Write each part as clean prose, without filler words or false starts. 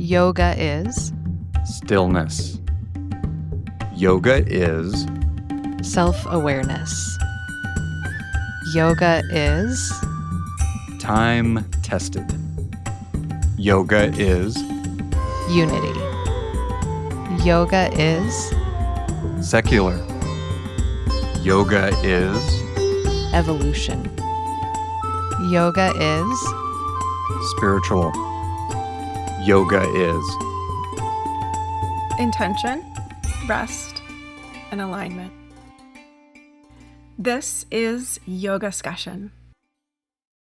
Yoga is stillness. Yoga is self-awareness. Yoga is time-tested. Yoga is unity. Yoga is secular. Yoga is evolution. Yoga is spiritual. Yoga is intention, rest, and alignment. This is YogaScussion.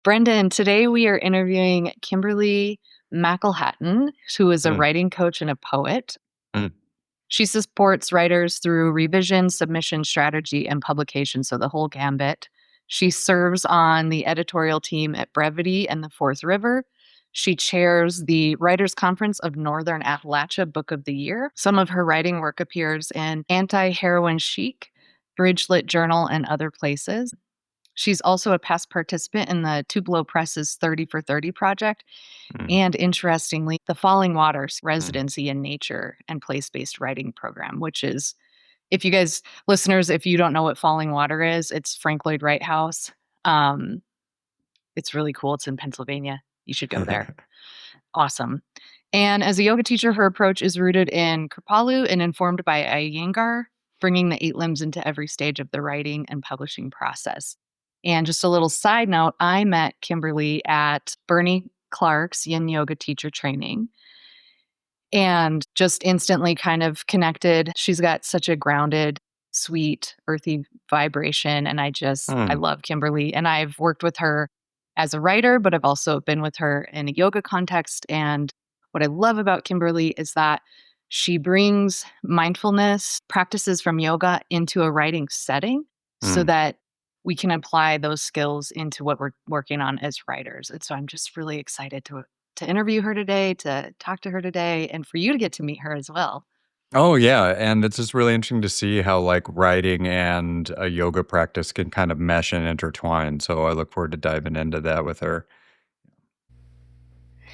Brendon, today we are interviewing Kimberly McElhatton, who is a writing coach and a poet. She supports writers through revision, submission, strategy, and publication, so the whole gambit. She serves on the editorial team at Brevity and the Fourth River. She chairs the Writers' Conference of Northern Appalachia Book of the Year. Some of her writing work appears in Anti-Heroin Chic, Bridgelit Journal, and other places. She's also a past participant in the Tupelo Press's 30 for 30 project, and interestingly, the Fallingwater Residency in Nature and Place-Based Writing Program, which is, if you guys, listeners, if you don't know what Fallingwater is, it's Frank Lloyd Wright House. It's really cool. It's in Pennsylvania. You should go there. Awesome. And as a yoga teacher, her approach is rooted in Kripalu and informed by Iyengar, bringing the 8 limbs into every stage of the writing and publishing process. And just a little side note, I met Kimberly at Bernie Clark's Yin Yoga teacher training and just instantly kind of connected. She's got such a grounded, sweet, earthy vibration. And I love Kimberly. And I've worked with her as a writer, but I've also been with her in a yoga context. And what I love about Kimberly is that she brings mindfulness practices from yoga into a writing setting so that we can apply those skills into what we're working on as writers. And so I'm just really excited to interview her today, to talk to her today, and for you to get to meet her as well. Oh, yeah. And it's just really interesting to see how like writing and a yoga practice can kind of mesh and intertwine. So I look forward to diving into that with her.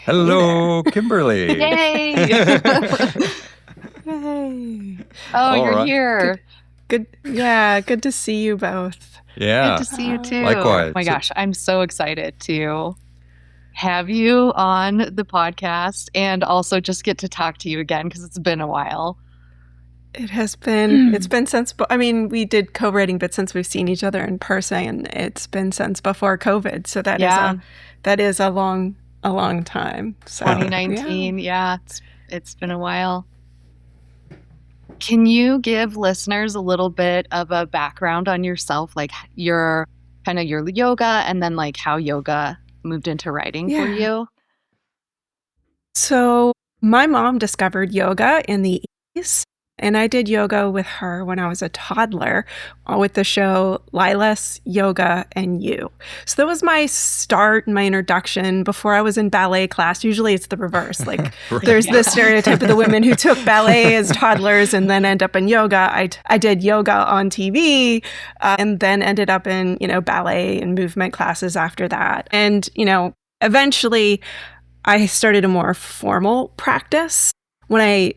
Hello, Kimberly. Yay! Yay. Oh, you're here. Good. Yeah, good to see you both. Yeah. Good to see you too. Likewise. Oh my gosh, I'm so excited to have you on the podcast and also just get to talk to you again because it's been a while. It has been, it's been since, we did co-writing, but since we've seen each other in person, it's been since before COVID. So that is a long time. So, 2019. Yeah, it's been a while. Can you give listeners a little bit of a background on yourself, like your yoga and then like how yoga moved into writing for you? So my mom discovered yoga in the 80s, and I did yoga with her when I was a toddler with the show Lilas, Yoga, and You. So that was my start, my introduction before I was in ballet class. Usually it's the reverse. Like there's this stereotype of the women who took ballet as toddlers and then end up in yoga. I did yoga on TV and then ended up in, ballet and movement classes after that. And, eventually I started a more formal practice. When I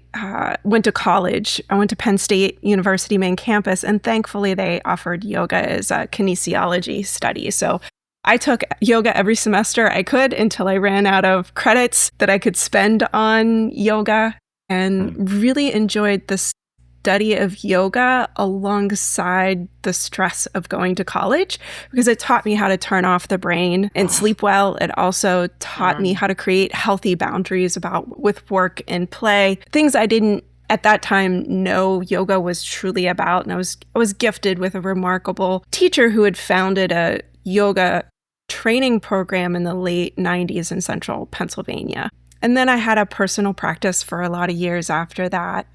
went to college, I went to Penn State University main campus, and thankfully they offered yoga as a kinesiology study. So I took yoga every semester I could until I ran out of credits that I could spend on yoga, and really enjoyed the study of yoga alongside the stress of going to college because it taught me how to turn off the brain and sleep well. It also taught me how to create healthy boundaries with work and play, things I didn't at that time know yoga was truly about. And I was gifted with a remarkable teacher who had founded a yoga training program in the late 90s in central Pennsylvania. And then I had a personal practice for a lot of years after that.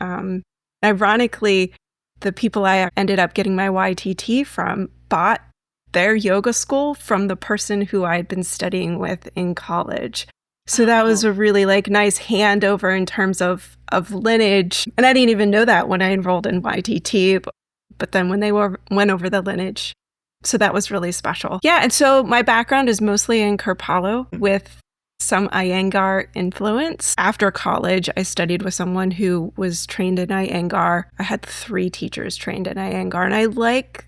Ironically, the people I ended up getting my YTT from bought their yoga school from the person who I had been studying with in college. So that was a really nice handover in terms of lineage. And I didn't even know that when I enrolled in YTT, but then when they went over the lineage. So that was really special. Yeah, and so my background is mostly in Kripalu with some Iyengar influence. After college, I studied with someone who was trained in Iyengar. I had 3 teachers trained in Iyengar, and I like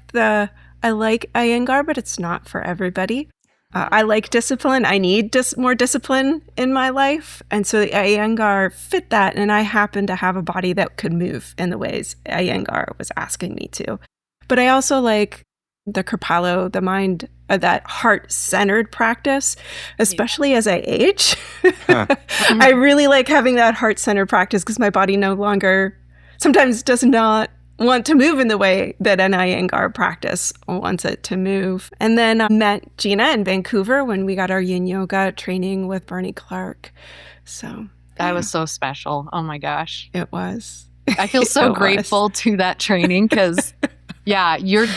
Iyengar, but it's not for everybody. I like discipline. I need more discipline in my life. And so the Iyengar fit that. And I happen to have a body that could move in the ways Iyengar was asking me to. But I also like the Kripalu, the mind, that heart-centered practice, especially as I age. I really like having that heart-centered practice because my body no longer sometimes does not want to move in the way that an Iyengar practice wants it to move. And then I met Gina in Vancouver when we got our yin yoga training with Bernie Clark. So that was so special. Oh my gosh. It was. I feel so grateful to that training because yeah, you're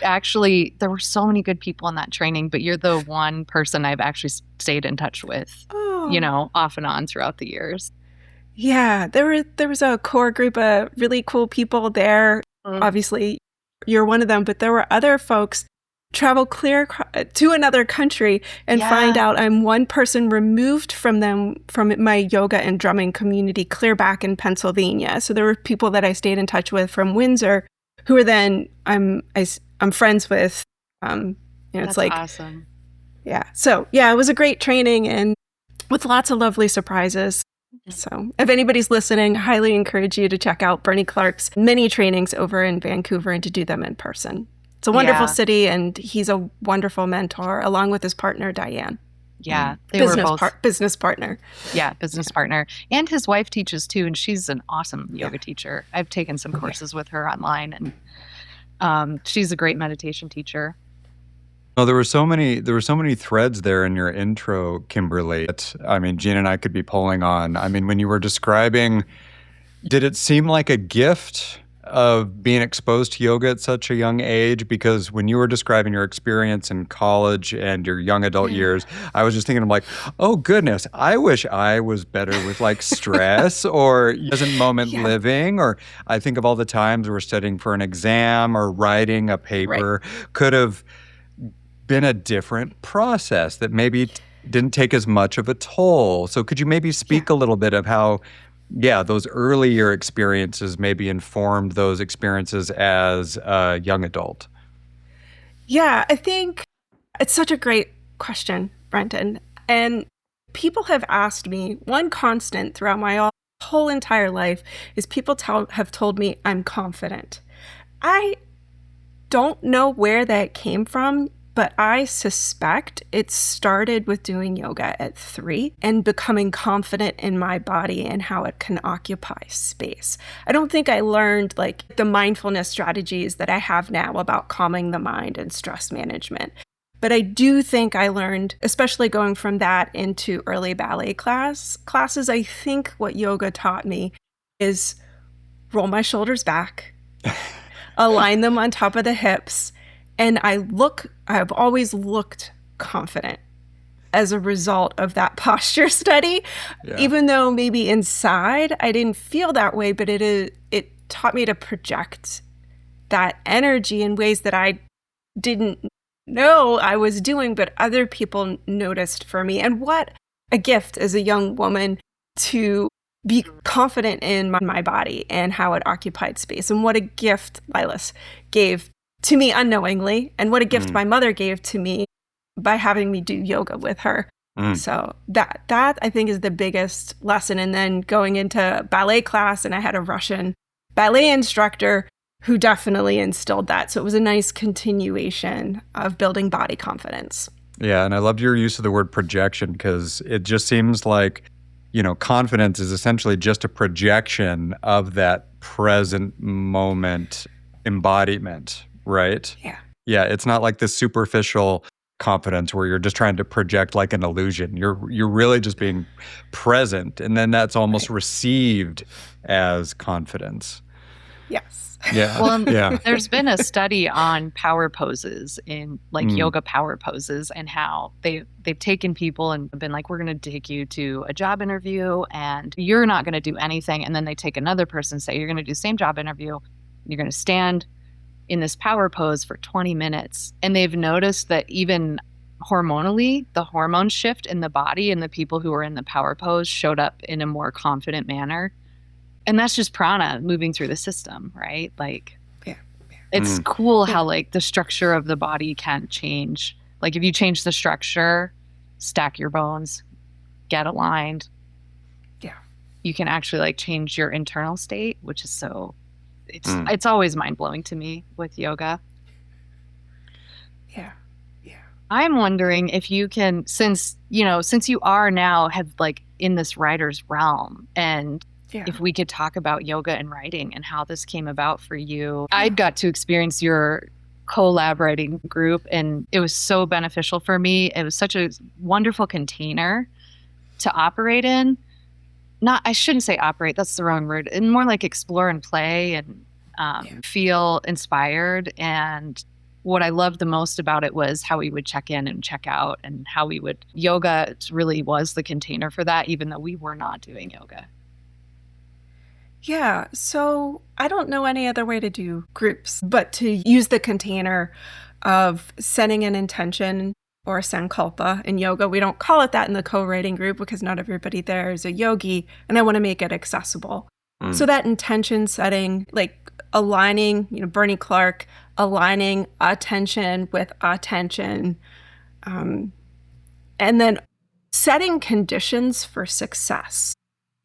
actually, there were so many good people in that training, but you're the one person I've actually stayed in touch with, off and on throughout the years. Yeah, there was a core group of really cool people there. Obviously, you're one of them, but there were other folks travel clear to another country and find out I'm one person removed from them, from my yoga and drumming community clear back in Pennsylvania. So there were people that I stayed in touch with from Windsor who are then I'm friends with. It's That's like awesome. Yeah. So yeah, it was a great training and with lots of lovely surprises. So if anybody's listening, highly encourage you to check out Bernie Clark's many trainings over in Vancouver and to do them in person. It's a wonderful city, and he's a wonderful mentor, along with his partner, Diane. Yeah, they were both business partner. Yeah, business partner. And his wife teaches too, and she's an awesome yoga teacher. I've taken some courses with her online, and she's a great meditation teacher. Oh, there were so many threads there in your intro, Kimberly. I mean, Gina and I could be pulling on. I mean, when you were describing, did it seem like a gift of being exposed to yoga at such a young age? Because when you were describing your experience in college and your young adult years, I was just thinking, I'm like, oh goodness, I wish I was better with like stress or present moment living. Or I think of all the times we're studying for an exam or writing a paper, could have been a different process that maybe didn't take as much of a toll. So could you maybe speak a little bit of how, those earlier experiences maybe informed those experiences as a young adult? Yeah, I think it's such a great question, Brendon. And people have asked me, one constant throughout my whole entire life is people have told me I'm confident. I don't know where that came from, but I suspect it started with doing yoga at 3 and becoming confident in my body and how it can occupy space. I don't think I learned like the mindfulness strategies that I have now about calming the mind and stress management. But I do think I learned, especially going from that into early ballet classes, I think what yoga taught me is roll my shoulders back, align them on top of the hips, and I've always looked confident as a result of that posture study, even though maybe inside I didn't feel that way, but it taught me to project that energy in ways that I didn't know I was doing, but other people noticed for me. And what a gift as a young woman to be confident in my body and how it occupied space. And what a gift Lilas gave to me unknowingly, and what a gift my mother gave to me by having me do yoga with her. So that I think is the biggest lesson. And then going into ballet class, and I had a Russian ballet instructor who definitely instilled that. So it was a nice continuation of building body confidence. Yeah, and I loved your use of the word projection, because it just seems like, confidence is essentially just a projection of that present moment embodiment, right? Yeah. Yeah, it's not like this superficial confidence where you're just trying to project like an illusion. You're really just being present, and then that's almost received as confidence. Yes. Yeah. Well, there's been a study on power poses in yoga power poses, and how they've taken people and been like, we're going to take you to a job interview and you're not going to do anything. And then they take another person and say, you're going to do the same job interview. You're going to stand in this power pose for 20 minutes. And they've noticed that even hormonally, the hormone shift in the body and the people who were in the power pose showed up in a more confident manner. And that's just prana moving through the system, right? Like, it's cool how like the structure of the body can change. Like if you change the structure, stack your bones, get aligned. Yeah. You can actually like change your internal state, which is it's always mind-blowing to me with yoga. Yeah. I'm wondering if you can, since you are now have like in this writer's realm, and if we could talk about yoga and writing and how this came about for you. I got to experience your collaborating group, and it was so beneficial for me. It was such a wonderful container to operate in. I shouldn't say operate, that's the wrong word. And more like explore and play and feel inspired. And what I loved the most about it was how we would check in and check out, and how yoga really was the container for that, even though we were not doing yoga. Yeah, so I don't know any other way to do groups, but to use the container of setting an intention or a Sankalpa. In yoga, we don't call it that in the co-writing group because not everybody there is a yogi, and I want to make it accessible. So that intention setting, like aligning, Bernie Clark, aligning attention with attention, and then setting conditions for success.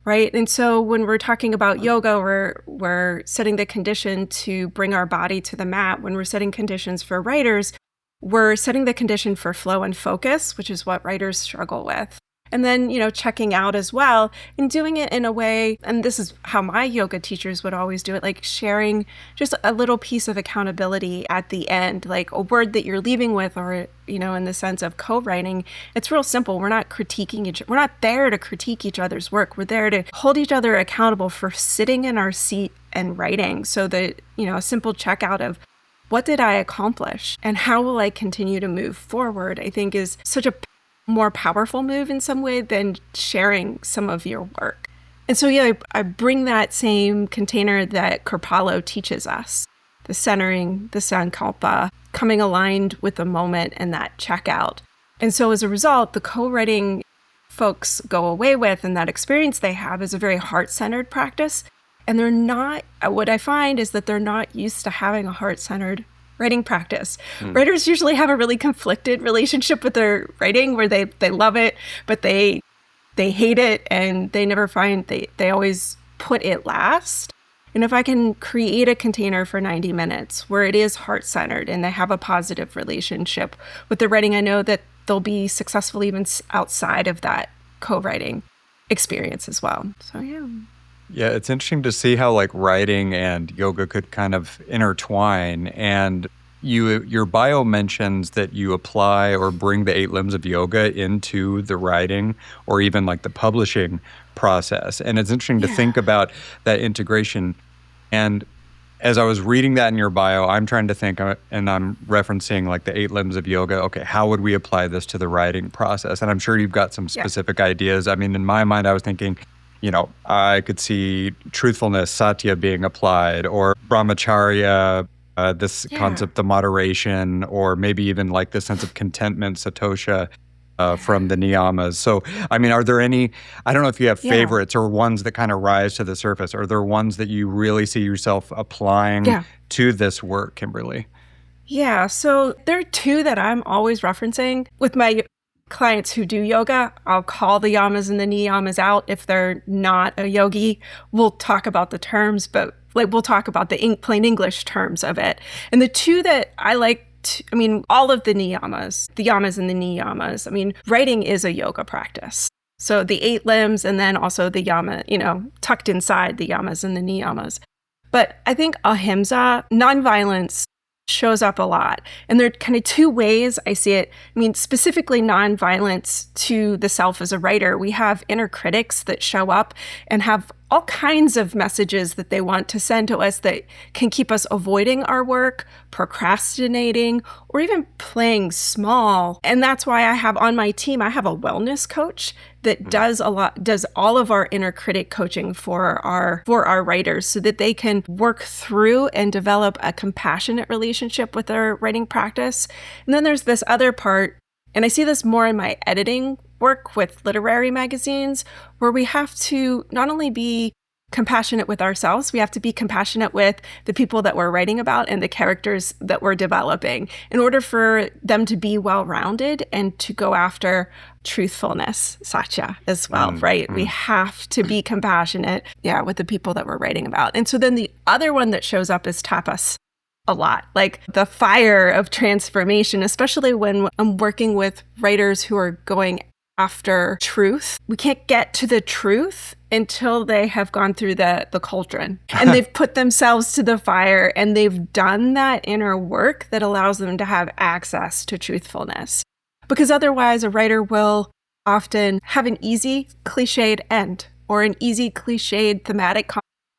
Right. And so when we're talking about yoga, we're setting the condition to bring our body to the mat. When we're setting conditions for writers, we're setting the condition for flow and focus, which is what writers struggle with. And then, checking out as well, and doing it in a way, and this is how my yoga teachers would always do it, like sharing just a little piece of accountability at the end, like a word that you're leaving with, or, in the sense of co-writing. It's real simple. We're not we're not there to critique each other's work. We're there to hold each other accountable for sitting in our seat and writing. So that, a simple checkout of what did I accomplish and how will I continue to move forward, I think is such a more powerful move in some way than sharing some of your work. And so, I bring that same container that Kripalu teaches us, the centering, the Sankalpa, coming aligned with the moment, and that checkout. And so as a result, the co-writing folks go away with, and that experience they have is a very heart-centered practice. And they're not, what I find is that they're not used to having a heart-centered writing practice. Writers usually have a really conflicted relationship with their writing, where they love it, but they hate it, and they never find, they always put it last. And if I can create a container for 90 minutes where it is heart-centered and they have a positive relationship with their writing, I know that they'll be successful even outside of that co-writing experience as well. So, Yeah, it's interesting to see how like writing and yoga could kind of intertwine. And your bio mentions that you apply or bring the 8 limbs of yoga into the writing or even like the publishing process. And it's interesting to think about that integration. And as I was reading that in your bio, I'm trying to think, and I'm referencing like the 8 limbs of yoga. Okay, how would we apply this to the writing process? And I'm sure you've got some specific ideas. I mean, in my mind, I was thinking, I could see truthfulness, satya, being applied, or brahmacharya, this concept of moderation, or maybe even like the sense of contentment, satosha, from the Niyamas. So, I mean, are there any, I don't know if you have favorites or ones that kind of rise to the surface. Are there ones that you really see yourself applying to this work, Kimberly? Yeah, so there are 2 that I'm always referencing with my clients who do yoga. I'll call the Yamas and the Niyamas out. If they're not a yogi, we'll talk about the terms, but like we'll talk about the plain English terms of it. And the 2 that I like, all of the Yamas and the Niyamas, writing is a yoga practice. So the 8 limbs, and then also the Yama, tucked inside the Yamas and the Niyamas. But I think Ahimsa, nonviolence, shows up a lot. And there are kind of 2 ways I see it. Specifically nonviolence to the self as a writer. We have inner critics that show up and have all kinds of messages that they want to send to us that can keep us avoiding our work, procrastinating, or even playing small. And that's why I have on my team, I have a wellness coach that does all of our inner critic coaching for our writers, so that they can work through and develop a compassionate relationship with their writing practice. And then there's this other part And I see this more in my editing work with literary magazines, where we have to not only be compassionate with ourselves, we have to be compassionate with the people that we're writing about and the characters that we're developing in order for them to be well-rounded and to go after truthfulness, satya, as well, right? We have to be compassionate, with the people that we're writing about. And so then the other one that shows up is tapas a lot, like the fire of transformation, especially when I'm working with writers who are going after truth. We can't get to the truth until they have gone through the cauldron and they've put themselves to the fire and they've done that inner work that allows them to have access to truthfulness. Because otherwise, a writer will often have an easy, cliched end or an easy, cliched thematic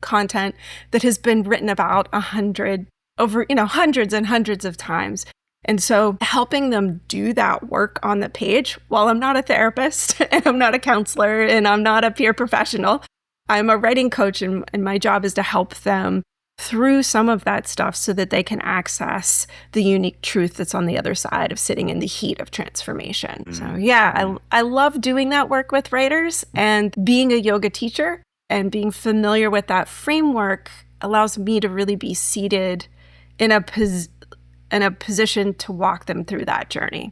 content that has been written about hundreds and hundreds of times. And so helping them do that work on the page, while I'm not a therapist and I'm not a counselor and I'm not a peer professional, I'm a writing coach, and my job is to help them through some of that stuff so that they can access the unique truth that's on the other side of sitting in the heat of transformation. So I love doing that work with writers, and being a yoga teacher and being familiar with that framework allows me to really be seated in a position to walk them through that journey.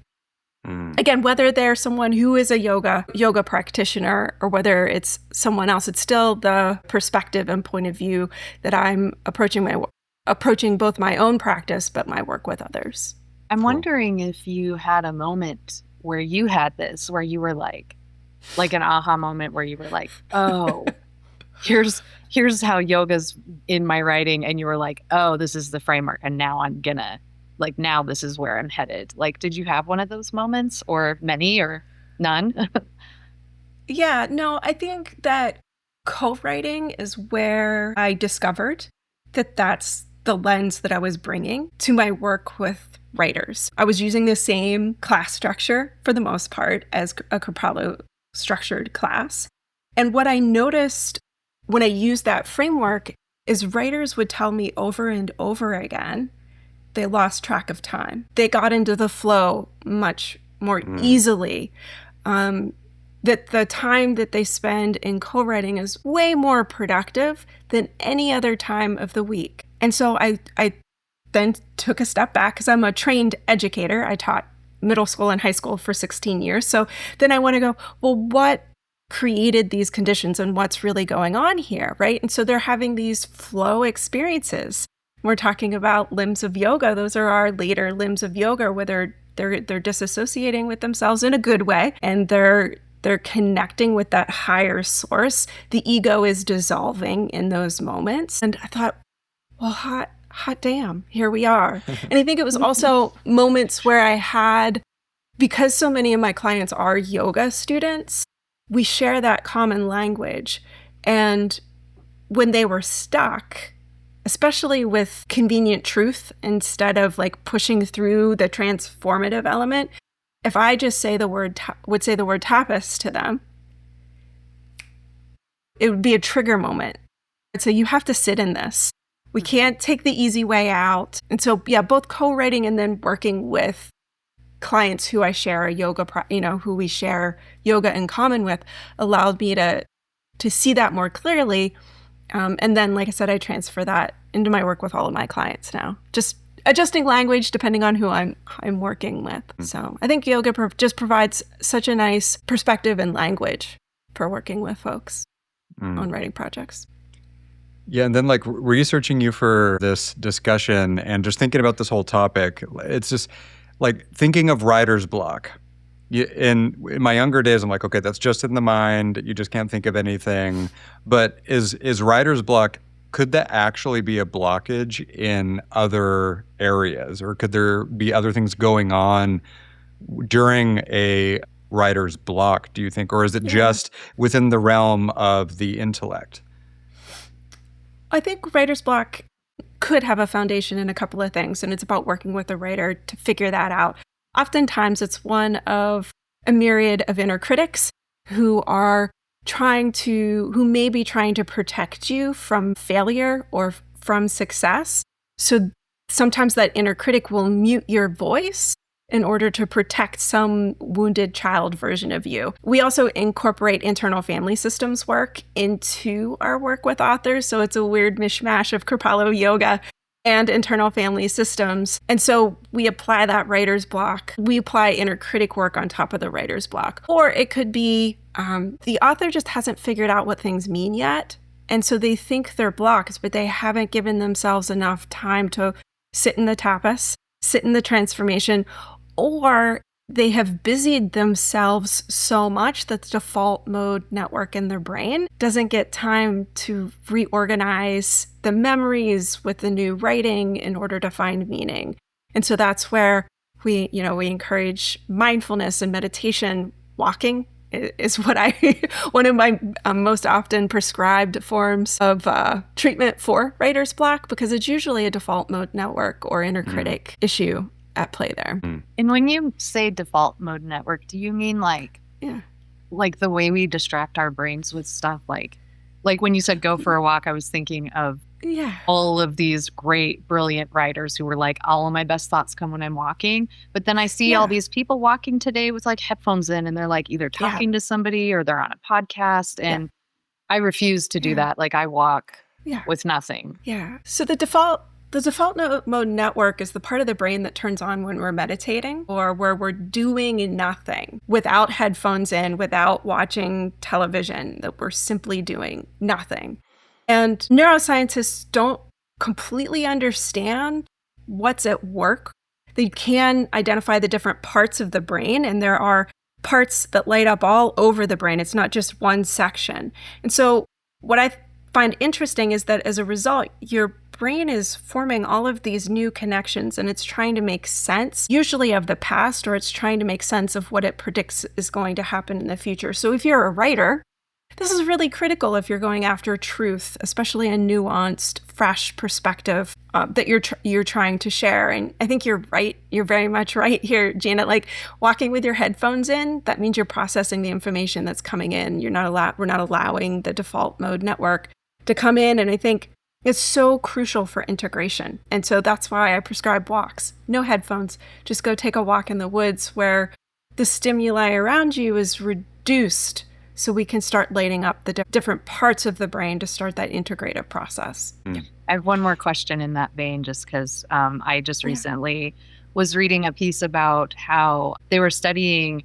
Again, whether they're someone who is a yoga practitioner or whether it's someone else, it's still the perspective and point of view that I'm approaching both my own practice, but my work with others. I'm wondering if you had a moment where you had this, where you were like an aha moment where you were like, oh, here's how yoga's in my writing. And you were like, oh, this is the framework. And now I'm gonna, now this is where I'm headed. Did you have one of those moments, or many, or none? Yeah, no, I think that co-writing is where I discovered that that's the lens that I was bringing to my work with writers. I was using the same class structure for the most part as a Kripalu structured class. And what I noticed when I used that framework is writers would tell me over and over again they lost track of time. They got into the flow much more easily. That the time that they spend in co-writing is way more productive than any other time of the week. And so I then took a step back, because I'm a trained educator. I taught middle school and high school for 16 years. So then I want to go, well, what created these conditions and what's really going on here, right? And so they're having these flow experiences. We're talking about limbs of yoga. Those are our later limbs of yoga, where they're disassociating with themselves in a good way, and they're connecting with that higher source. The ego is dissolving in those moments. And I thought, well, hot damn, here we are. And I think it was also moments where I had, because so many of my clients are yoga students, we share that common language. And when they were stuck, especially with convenient truth instead of pushing through the transformative element, if I just would say the word tapas to them, it would be a trigger moment. So you have to sit in this. We can't take the easy way out. And so, both co-writing and then working with clients who I share a yoga, who we share yoga in common with, allowed me to see that more clearly. And then, like I said, I transfer that into my work with all of my clients now, just adjusting language depending on who I'm working with. So I think yoga just provides such a nice perspective and language for working with folks on writing projects. Yeah, and then researching you for this discussion and just thinking about this whole topic, it's just thinking of writer's block. In my younger days, I'm like, okay, that's just in the mind. You just can't think of anything. But is writer's block, could that actually be a blockage in other areas? Or could there be other things going on during a writer's block, do you think? Or is it just within the realm of the intellect? I think writer's block could have a foundation in a couple of things, and it's about working with a writer to figure that out. Oftentimes, it's one of a myriad of inner critics who may be trying to protect you from failure or from success. So sometimes that inner critic will mute your voice in order to protect some wounded child version of you. We also incorporate internal family systems work into our work with authors. So it's a weird mishmash of Kripalu yoga and internal family systems. And so we apply that writer's block. We apply inner critic work on top of the writer's block. Or it could be the author just hasn't figured out what things mean yet. And so they think they're blocks, but they haven't given themselves enough time to sit in the tapas, sit in the transformation, or they have busied themselves so much that the default mode network in their brain doesn't get time to reorganize the memories with the new writing in order to find meaning. And so that's where we encourage mindfulness and meditation. Walking is one of my most often prescribed forms of treatment for writer's block, because it's usually a default mode network or inner critic issue at play there. And when you say default mode network, do you mean like the way we distract our brains with stuff? Like when you said go for a walk, I was thinking of all of these great, brilliant writers who were like, all of my best thoughts come when I'm walking. But then I see all these people walking today with like headphones in, and they're like either talking to somebody or they're on a podcast. And I refuse to do that. Like I walk with nothing. Yeah. So the default mode network is the part of the brain that turns on when we're meditating or where we're doing nothing without headphones in, without watching television, that we're simply doing nothing. And neuroscientists don't completely understand what's at work. They can identify the different parts of the brain, and there are parts that light up all over the brain. It's not just one section. And so what I find interesting is that as a result, your brain is forming all of these new connections, and it's trying to make sense, usually of the past, or it's trying to make sense of what it predicts is going to happen in the future. So if you're a writer, this is really critical if you're going after truth, especially a nuanced, fresh perspective that you're trying to share. And I think you're right. You're very much right here, Gina. Like walking with your headphones in, that means you're processing the information that's coming in. We're not allowing the default mode network to come in. And I think it's so crucial for integration. And so that's why I prescribe walks. No headphones. Just go take a walk in the woods where the stimuli around you is reduced, so we can start lighting up the different parts of the brain to start that integrative process. I have one more question in that vein, just because I just recently was reading a piece about how they were studying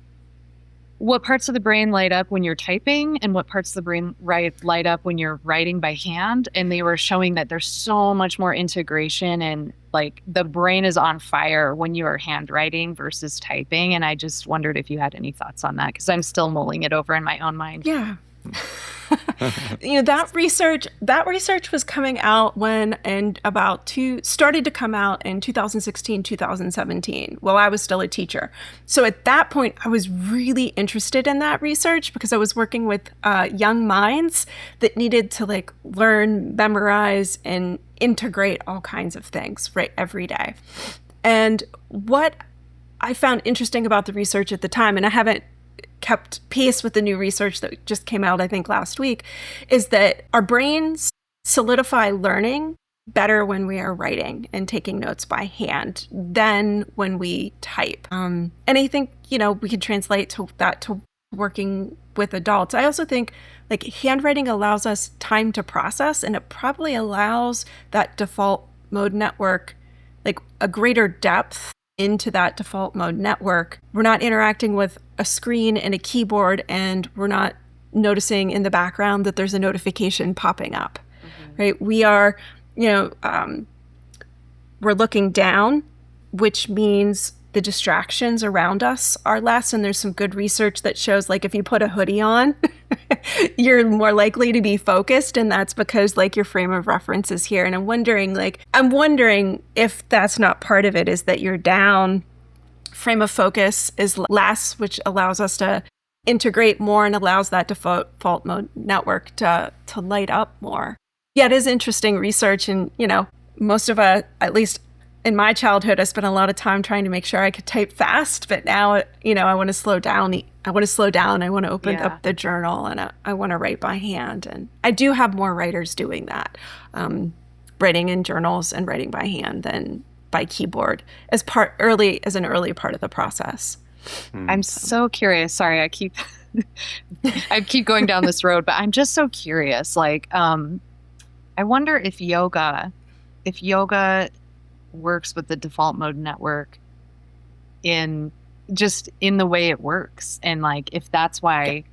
what parts of the brain light up when you're typing and what parts of the brain light up when you're writing by hand. And they were showing that there's so much more integration, and like the brain is on fire when you are handwriting versus typing. And I just wondered if you had any thoughts on that, because I'm still mulling it over in my own mind. Yeah. That research was coming out started to come out in 2016, 2017, while I was still a teacher. So at that point, I was really interested in that research because I was working with young minds that needed to learn, memorize, and integrate all kinds of things every day. And what I found interesting about the research at the time, and I haven't kept pace with the new research that just came out, I think, last week, is that our brains solidify learning better when we are writing and taking notes by hand than when we type. And I think, we can translate that to working with adults. I also think handwriting allows us time to process, and it probably allows that default mode network a greater depth into that default mode network. We're not interacting with a screen and a keyboard, and we're not noticing in the background that there's a notification popping up, right? We are, we're looking down, which means the distractions around us are less. And there's some good research that shows if you put a hoodie on, you're more likely to be focused. And that's because your frame of reference is here. And I'm wondering if that's not part of it, is that you're down, frame of focus is less, which allows us to integrate more and allows that default mode network to light up more. Yeah, it is interesting research. And, most of us, at least in my childhood, I spent a lot of time trying to make sure I could type fast, but now, I want to slow down. I want to open up the journal, and I want to write by hand. And I do have more writers doing that, writing in journals and writing by hand than by keyboard as an early part of the process. I'm so curious. Sorry, I keep going down this road, but I'm just so curious. Like, I wonder if yoga works with the default mode network in the way it works, and like if that's why.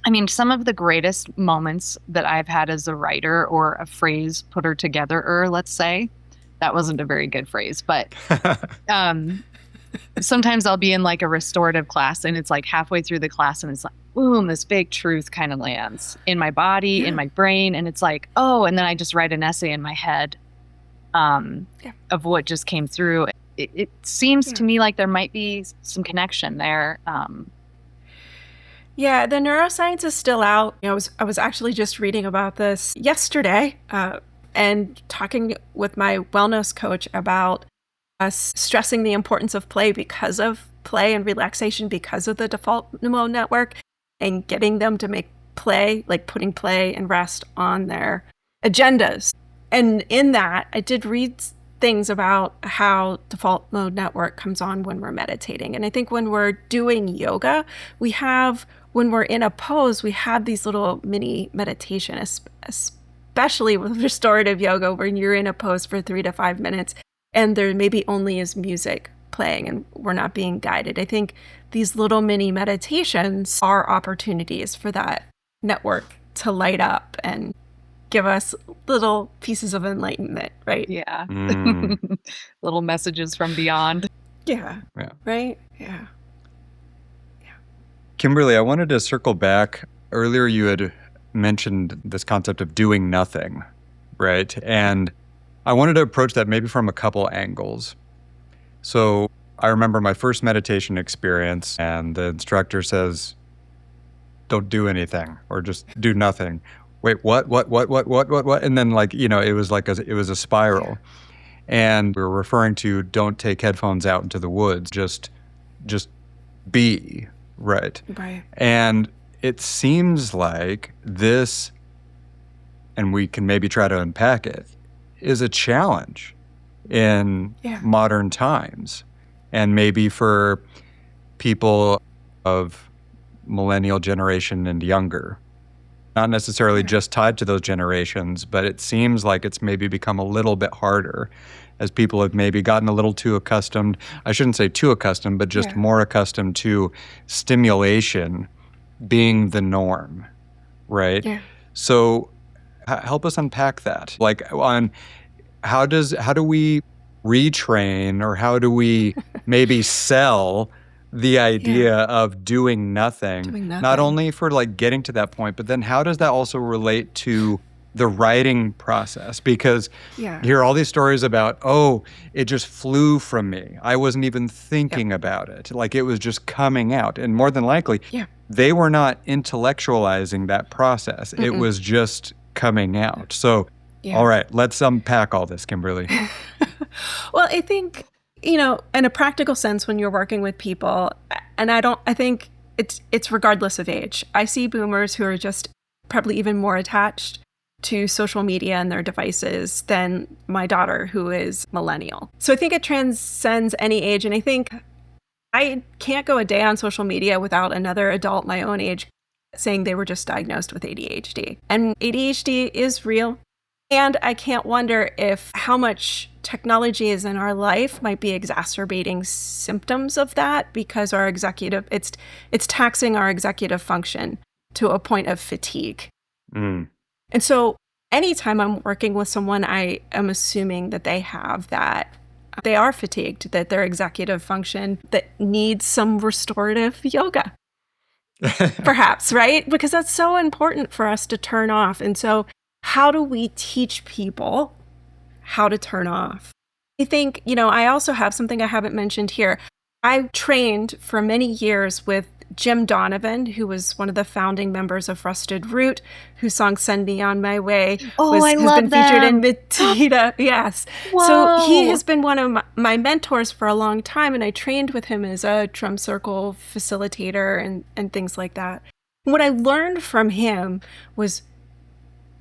I mean, some of the greatest moments that I've had as a writer or a phrase putter together, let's say, that wasn't a very good phrase, but sometimes I'll be in like a restorative class and it's like halfway through the class and it's like, boom, this big truth kind of lands in my body, in my brain. And it's like, oh, and then I just write an essay in my head of what just came through. It seems to me like there might be some connection there. Yeah, the neuroscience is still out. I was actually just reading about this yesterday and talking with my wellness coach about us stressing the importance of play because of play and relaxation because of the default mode network, and getting them to make play, like putting play and rest on their agendas. And in that, I did read things about how default mode network comes on when we're meditating. And I think when we're doing yoga, when we're in a pose, we have these little mini meditation, especially with restorative yoga, when you're in a pose for 3 to 5 minutes and there maybe only is music playing and we're not being guided. I think these little mini meditations are opportunities for that network to light up and give us little pieces of enlightenment, right? Yeah. Little messages from beyond. Yeah. Right? Yeah. Kimberly, I wanted to circle back. Earlier you had mentioned this concept of doing nothing, right? And I wanted to approach that maybe from a couple angles. So I remember my first meditation experience and the instructor says, don't do anything or just do nothing. Wait, what? And then it was a spiral. And we were referring to don't take headphones out into the woods, just be, right? Right. And it seems like this, and we can maybe try to unpack it, is a challenge in modern times. And maybe for people of millennial generation and younger. Not necessarily just tied to those generations, but it seems like it's maybe become a little bit harder as people have maybe gotten a little too accustomed. I shouldn't say too accustomed, but just more accustomed to stimulation being the norm, right? Yeah. So help us unpack that. Like on how do we retrain, or how do we maybe sell the idea of doing nothing, not only for like getting to that point, but then how does that also relate to the writing process? Because you hear all these stories about, oh, it just flew from me. I wasn't even thinking about it. Like it was just coming out. And more than likely, they were not intellectualizing that process. It was just coming out. So, all right, let's unpack all this, Kimberly. Well, I think, in a practical sense, when you're working with people, and I think it's regardless of age. I see boomers who are just probably even more attached to social media and their devices than my daughter, who is millennial. So I think it transcends any age. And I think I can't go a day on social media without another adult my own age saying they were just diagnosed with ADHD. And ADHD is real. And I can't wonder if how much technology is in our life might be exacerbating symptoms of that, because it's taxing our executive function to a point of fatigue. And so anytime I'm working with someone, I am assuming that they have that. They are fatigued, that their executive function that needs some restorative yoga, perhaps, right? Because that's so important for us to turn off. And so how do we teach people how to turn off? I think, I also have something I haven't mentioned here. I trained for many years with Jim Donovan, who was one of the founding members of Rusted Root, whose song Send Me On My Way has been featured in Medita. Yes. Whoa. So he has been one of my mentors for a long time, and I trained with him as a drum circle facilitator and things like that. What I learned from him was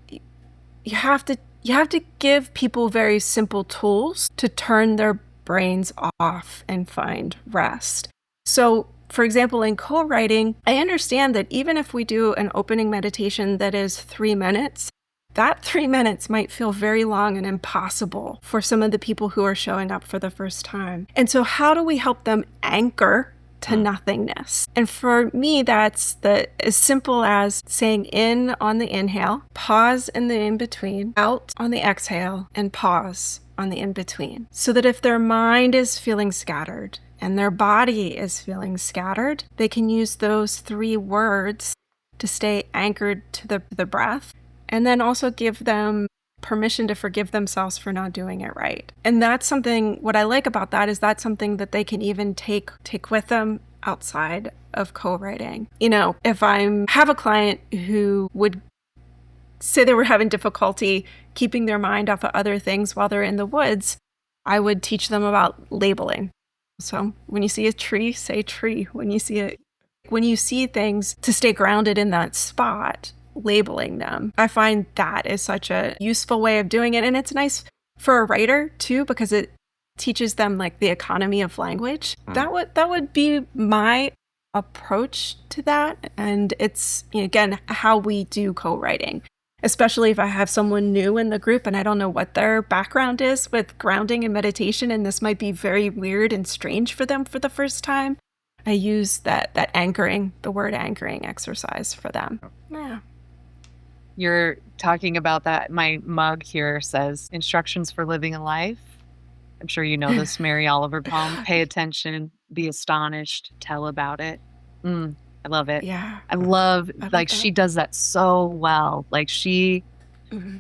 you have to you have to give people very simple tools to turn their brains off and find rest. So, for example, in co-writing, I understand that even if we do an opening meditation that is 3 minutes, that 3 minutes might feel very long and impossible for some of the people who are showing up for the first time. And so how do we help them anchor to nothingness? And for me, that's as simple as saying in on the inhale, pause in the in-between, out on the exhale, and pause on the in-between. So that if their mind is feeling scattered and their body is feeling scattered, they can use those 3 words to stay anchored to the breath, and then also give them permission to forgive themselves for not doing it right. And that's something, what I like about that is that's something that they can even take with them outside of co-writing. You know, if I have a client who would say they were having difficulty keeping their mind off of other things while they're in the woods, I would teach them about labeling. So when you see a tree, say tree. When you see things, to stay grounded in that spot, labeling them. I find that is such a useful way of doing it. And it's nice for a writer too, because it teaches them like the economy of language. That would be my approach to that. And it's, again, how we do co-writing, especially if I have someone new in the group and I don't know what their background is with grounding and meditation, and this might be very weird and strange for them for the first time. I use that anchoring, the word anchoring exercise for them. Yeah. You're talking about that. My mug here says instructions for living a life. I'm sure you know this Mary Oliver poem. Pay attention, be astonished, tell about it. I love it. Yeah. I love like she does that so well. Like she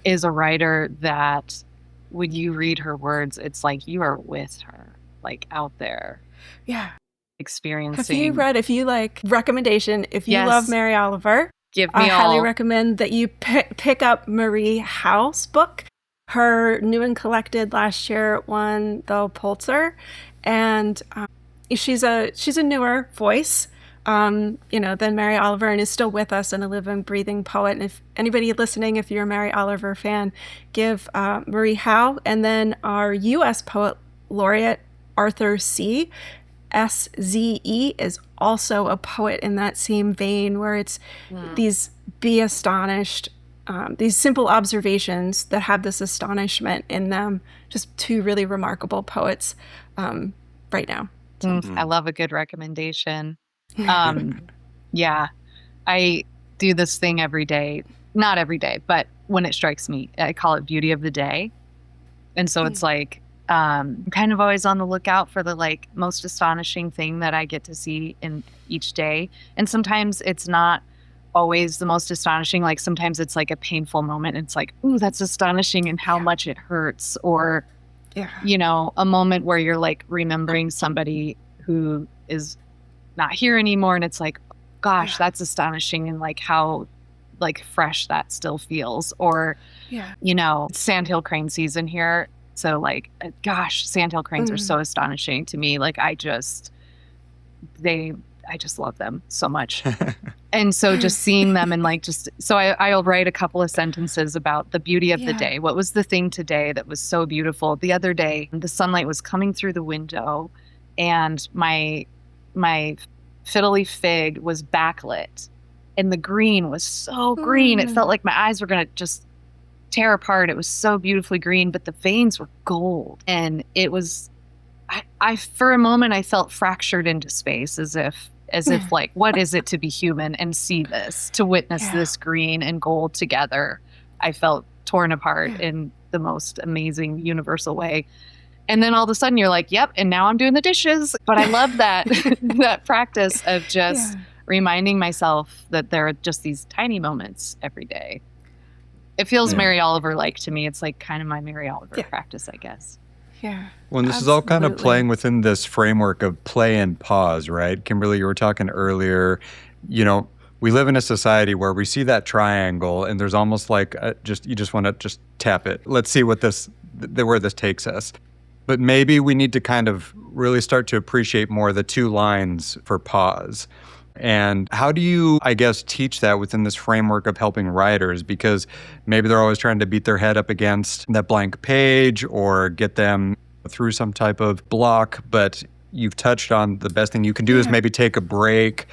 is a writer that when you read her words, it's like you are with her, like out there. Yeah. Experiencing. If you like recommendation, if you love Mary Oliver, give me I highly recommend that you pick up Marie Howe's book. Her new and collected last year won the Pulitzer, and she's a newer voice, than Mary Oliver, and is still with us and a living, breathing poet. And if anybody listening, if you're a Mary Oliver fan, give Marie Howe, and then our U.S. poet laureate Arthur C. SZE is also a poet in that same vein, where it's these be astonished, these simple observations that have this astonishment in them. Just 2 really remarkable poets right now. So. I love a good recommendation. Yeah, I do this thing every day. Not every day, but when it strikes me, I call it beauty of the day. And so it's like, I'm kind of always on the lookout for the like most astonishing thing that I get to see in each day. And sometimes it's not always the most astonishing. Like sometimes it's like a painful moment. It's like, ooh, that's astonishing and how much it hurts. Or, a moment where you're like remembering somebody who is not here anymore. And it's like, gosh, that's astonishing. And like how like fresh that still feels. Or, sandhill crane season here. So like, gosh, sandhill cranes are so astonishing to me. Like I just love them so much. And so just seeing them and like, I'll write a couple of sentences about the beauty of the day. What was the thing today that was so beautiful? The other day, the sunlight was coming through the window and my fiddly fig was backlit and the green was so green. It felt like my eyes were going to just tear apart. It was so beautifully green, but the veins were gold. And it was, I for a moment, I felt fractured into space as if like, what is it to be human and see this, to witness this green and gold together? I felt torn apart in the most amazing universal way. And then all of a sudden you're like, yep. And now I'm doing the dishes. But I love that, that practice of just reminding myself that there are just these tiny moments every day. It feels Mary Oliver-like to me. It's like kind of my Mary Oliver practice, I guess. Yeah. Well, this is all kind of playing within this framework of play and pause, right? Kimberly, you were talking earlier, we live in a society where we see that triangle and there's almost like you just want to just tap it. Let's see where this takes us. But maybe we need to kind of really start to appreciate more the 2 lines for pause. And how do you, I guess, teach that within this framework of helping writers? Because maybe they're always trying to beat their head up against that blank page or get them through some type of block. But you've touched on the best thing you can do is maybe take a break.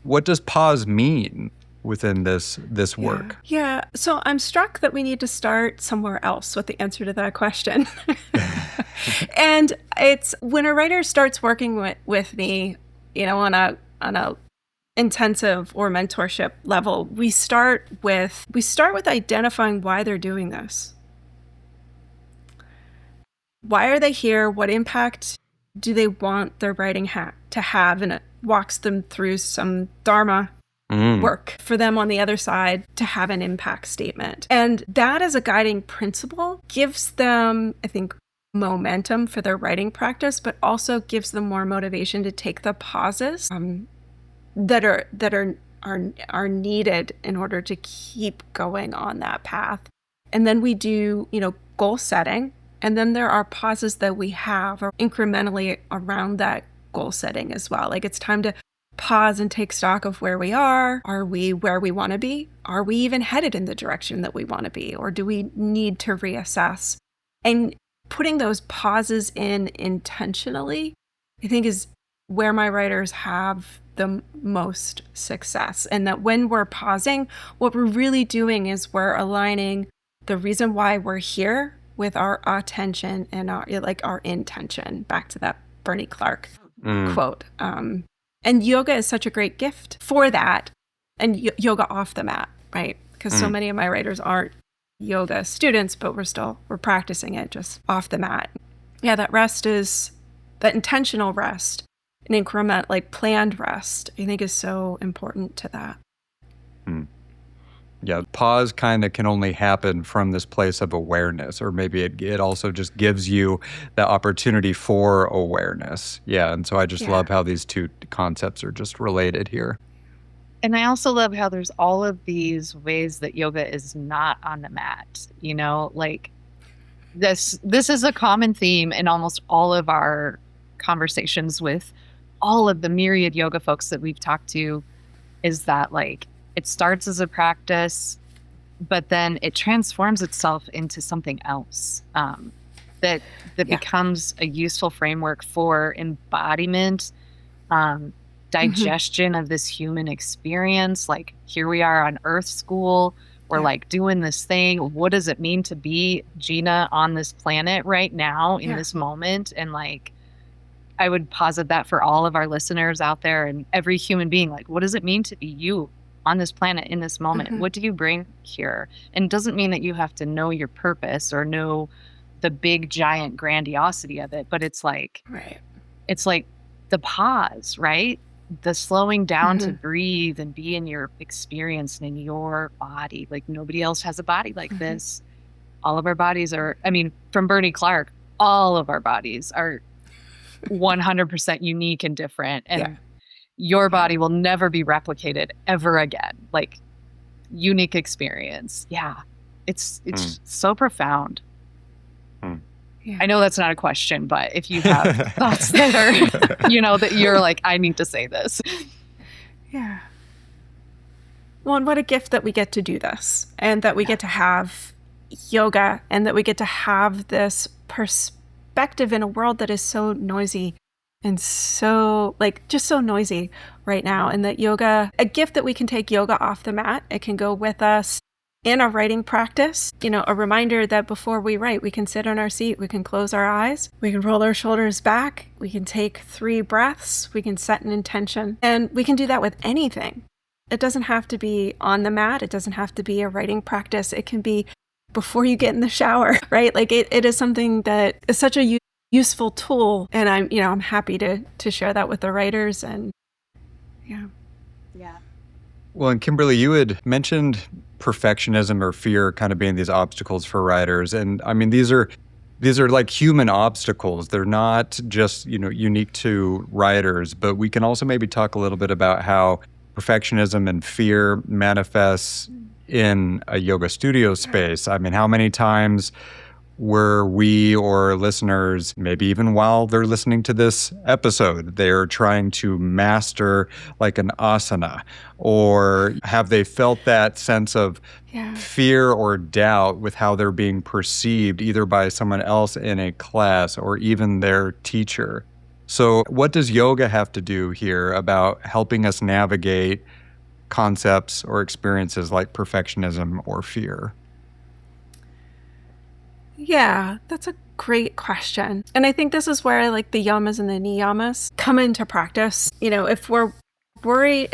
What does pause mean within this work? Yeah. So I'm struck that we need to start somewhere else with the answer to that question. And it's when a writer starts working with me, on a intensive or mentorship level, we start with identifying why they're doing this. Why are they here? What impact do they want their writing to have? And it walks them through some Dharma work for them on the other side to have an impact statement. And that as a guiding principle gives them, I think, momentum for their writing practice, but also gives them more motivation to take the pauses that are needed in order to keep going on that path. And then we do, goal setting. And then there are pauses that we have incrementally around that goal setting as well. Like it's time to pause and take stock of where we are. Are we where we want to be? Are we even headed in the direction that we want to be? Or do we need to reassess? And putting those pauses in intentionally, I think, is where my writers have the most success. And that when we're pausing, what we're really doing is we're aligning the reason why we're here with our attention and our intention. Back to that Bernie Clark quote. And yoga is such a great gift for that. And yoga off the mat, right? Because so many of my writers aren't yoga students, but we're practicing it just off the mat. Yeah, that intentional rest, an increment, like planned rest, I think is so important to that. Yeah, pause kind of can only happen from this place of awareness, or maybe it also just gives you the opportunity for awareness. Yeah, and so I just love how these two concepts are just related here. And I also love how there's all of these ways that yoga is not on the mat. Like this is a common theme in almost all of our conversations with all of the myriad yoga folks that we've talked to, is that like it starts as a practice, but then it transforms itself into something else that becomes a useful framework for embodiment, digestion of this human experience. Like here we are on Earth School. We're like doing this thing. What does it mean to be Gina on this planet right now in this moment? And like, I would posit that for all of our listeners out there and every human being, like, what does it mean to be you on this planet in this moment? What do you bring here? And it doesn't mean that you have to know your purpose or know the big giant grandiosity of it, but it's like, it's like the pause, right? The slowing down to breathe and be in your experience and in your body. Like nobody else has a body like this. All of our bodies are, from Bernie Clark, all of our bodies are 100% unique and different. And your body will never be replicated ever again. Like unique experience. Yeah. It's so profound. Yeah. I know that's not a question, but if you have thoughts that are, that you're like, I need to say this. Yeah. Well, and what a gift that we get to do this and that we get to have yoga and that we get to have this perspective in a world that is so noisy and so just so noisy right now. And that yoga, a gift that we can take yoga off the mat. It can go with us in our writing practice, a reminder that before we write, we can sit on our seat, we can close our eyes, we can roll our shoulders back, we can take 3 breaths, we can set an intention, and we can do that with anything. It doesn't have to be on the mat. It doesn't have to be a writing practice. It can be before you get in the shower, right? Like it is something that is such a useful tool. And I'm happy to share that with the writers and yeah. Well, and Kimberly, you had mentioned perfectionism or fear kind of being these obstacles for writers. And these are like human obstacles. They're not just, unique to writers, but we can also maybe talk a little bit about how perfectionism and fear manifests in a yoga studio space. How many times where we or listeners, maybe even while they're listening to this episode, they're trying to master like an asana? Or have they felt that sense of fear or doubt with how they're being perceived, either by someone else in a class or even their teacher? So what does yoga have to do here about helping us navigate concepts or experiences like perfectionism or fear? Yeah, that's a great question. And I think this is where like the Yamas and the Niyamas come into practice. You know, if we're worried,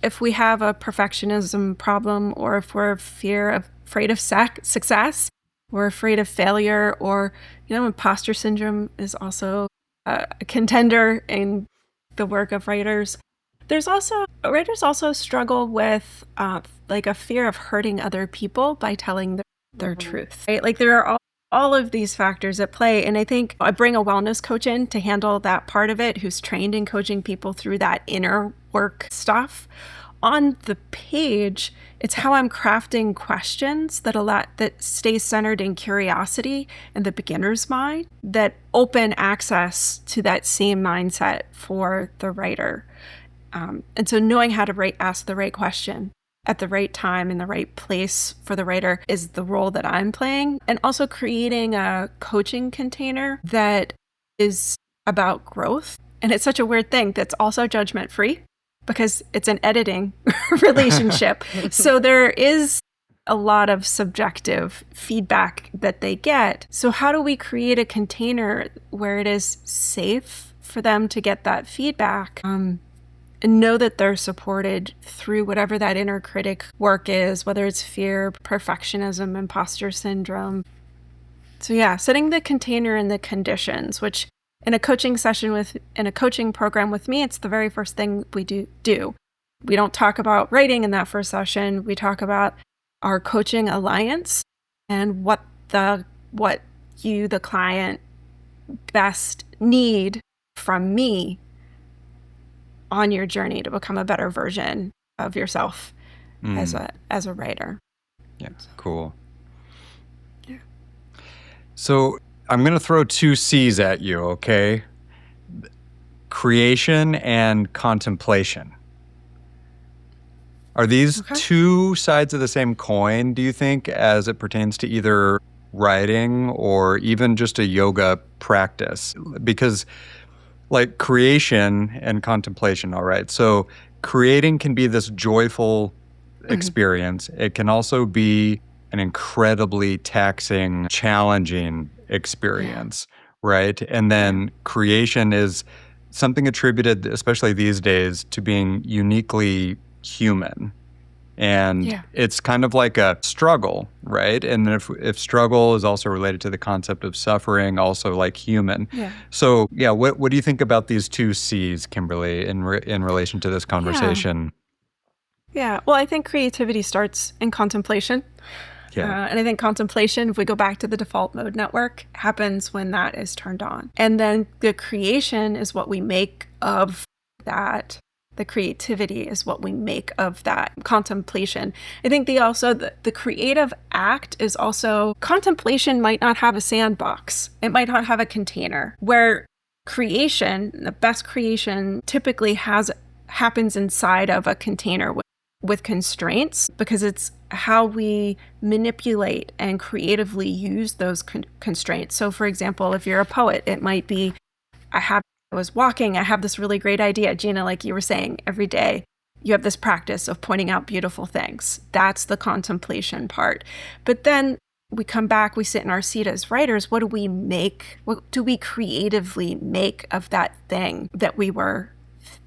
if we have a perfectionism problem, or if we're afraid of success, or afraid of failure, or, you know, imposter syndrome is also a contender in the work of writers. Writers also struggle with like a fear of hurting other people by telling their truth, right? Like there are all of these factors at play. And I think I bring a wellness coach in to handle that part of it, who's trained in coaching people through that inner work stuff. On the page, it's how I'm crafting questions that stay centered in curiosity and the beginner's mind, that open access to that same mindset for the writer. And so knowing how to ask the right question at the right time in the right place for the writer is the role that I'm playing. And also creating a coaching container that is about growth. And it's such a weird thing that's also judgment-free, because it's an editing relationship. So there is a lot of subjective feedback that they get. So how do we create a container where it is safe for them to get that feedback? And know that they're supported through whatever that inner critic work is, whether it's fear, perfectionism, imposter syndrome. So yeah, setting the container and the conditions, which in a coaching program with me, it's the very first thing we do. We don't talk about writing in that first session. We talk about our coaching alliance and what you, the client, best need from me on your journey to become a better version of yourself as a writer. Yeah, cool. Yeah. So I'm going to throw 2 C's at you, okay? Creation and contemplation. Are these 2 sides of the same coin, do you think, as it pertains to either writing or even just a yoga practice? Because like creation and contemplation, all right? So creating can be this joyful experience. It can also be an incredibly taxing, challenging experience, right? And then creation is something attributed, especially these days, to being uniquely human. And it's kind of like a struggle, right? And if struggle is also related to the concept of suffering, also like human. Yeah. So what do you think about these 2 C's, Kimberly, in relation to this conversation? Yeah. Well, I think creativity starts in contemplation. Yeah. And I think contemplation, if we go back to the default mode network, happens when that is turned on. And then the creation is what we make of that. The creativity is what we make of that contemplation. I think the creative act is also, contemplation might not have a sandbox. It might not have a container, where creation, the best creation, typically happens inside of a container with constraints, because it's how we manipulate and creatively use those constraints. So for example, if you're a poet, it might be, I was walking, I have this really great idea. Gina, like you were saying, every day you have this practice of pointing out beautiful things. That's the contemplation part. But then we come back, we sit in our seat as writers. What do we make? What do we creatively make of that thing that we were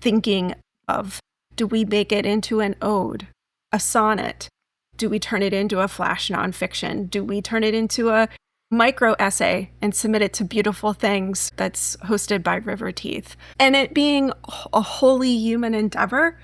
thinking of? Do we make it into an ode, a sonnet? Do we turn it into a flash nonfiction? Do we turn it into a micro essay and submit it to Beautiful Things that's hosted by River Teeth? And it being a wholly human endeavor,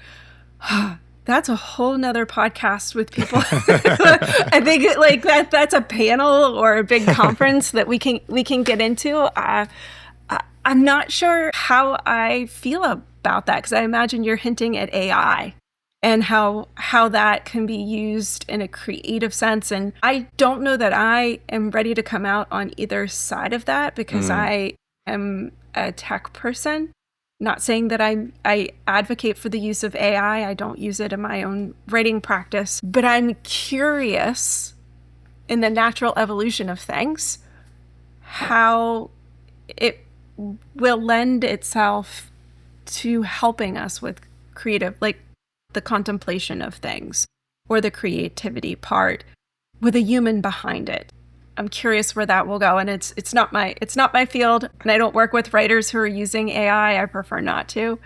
that's a whole nother podcast with people. I think that's a panel or a big conference that we can get into. I'm not sure how I feel about that, because I imagine you're hinting at AI and how that can be used in a creative sense. And I don't know that I am ready to come out on either side of that, because I am a tech person. Not saying that I advocate for the use of AI. I don't use it in my own writing practice, but I'm curious in the natural evolution of things how it will lend itself to helping us with creative, like the contemplation of things or the creativity part with a human behind it. I'm curious where that will go, and it's not my field, and I don't work with writers who are using AI. I prefer not to.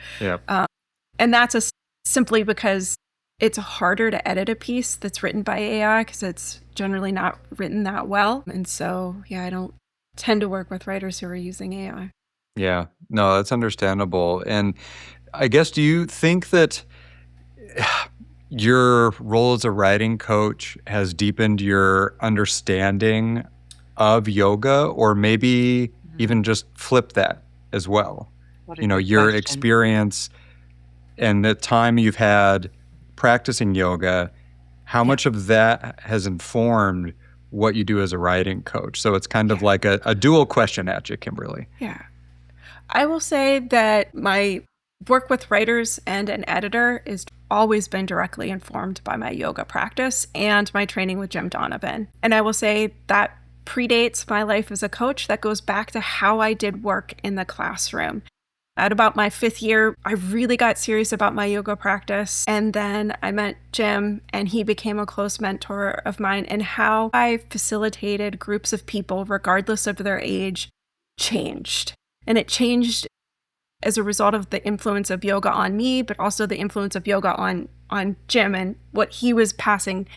And that's simply because it's harder to edit a piece that's written by AI, because it's generally not written that well. And so, yeah, I don't tend to work with writers who are using AI. Yeah, no, that's understandable. And I guess, do you think that your role as a writing coach has deepened your understanding of yoga, or maybe even just flip that as well? Your experience and the time you've had practicing yoga, how much of that has informed what you do as a writing coach? So it's kind of like a dual question at you, Kimberly. Yeah. I will say that my work with writers and an editor has always been directly informed by my yoga practice and my training with Jim Donovan. And I will say that predates my life as a coach. That goes back to how I did work in the classroom. At about my 5th year, I really got serious about my yoga practice. And then I met Jim, and he became a close mentor of mine. And how I facilitated groups of people, regardless of their age, changed. And it changed as a result of the influence of yoga on me, but also the influence of yoga on Jim and what he was passing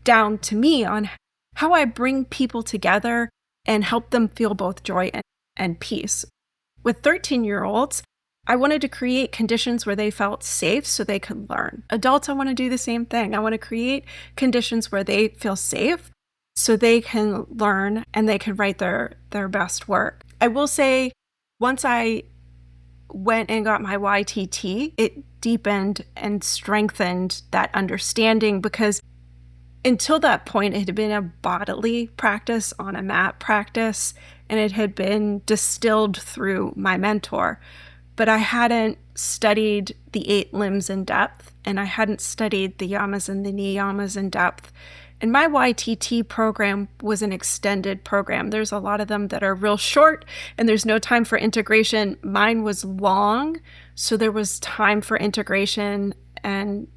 down to me on how I bring people together and help them feel both joy and peace. With 13-year-olds, I wanted to create conditions where they felt safe so they could learn. Adults, I want to do the same thing. I want to create conditions where they feel safe so they can learn and they can write their best work. I will say, once I went and got my YTT, it deepened and strengthened that understanding, because until that point, it had been a bodily practice on a mat practice, and it had been distilled through my mentor. But I hadn't studied the 8 limbs in depth, and I hadn't studied the Yamas and the Niyamas in depth. And my YTT program was an extended program. There's a lot of them that are real short, and there's no time for integration. Mine was long, so there was time for integration, and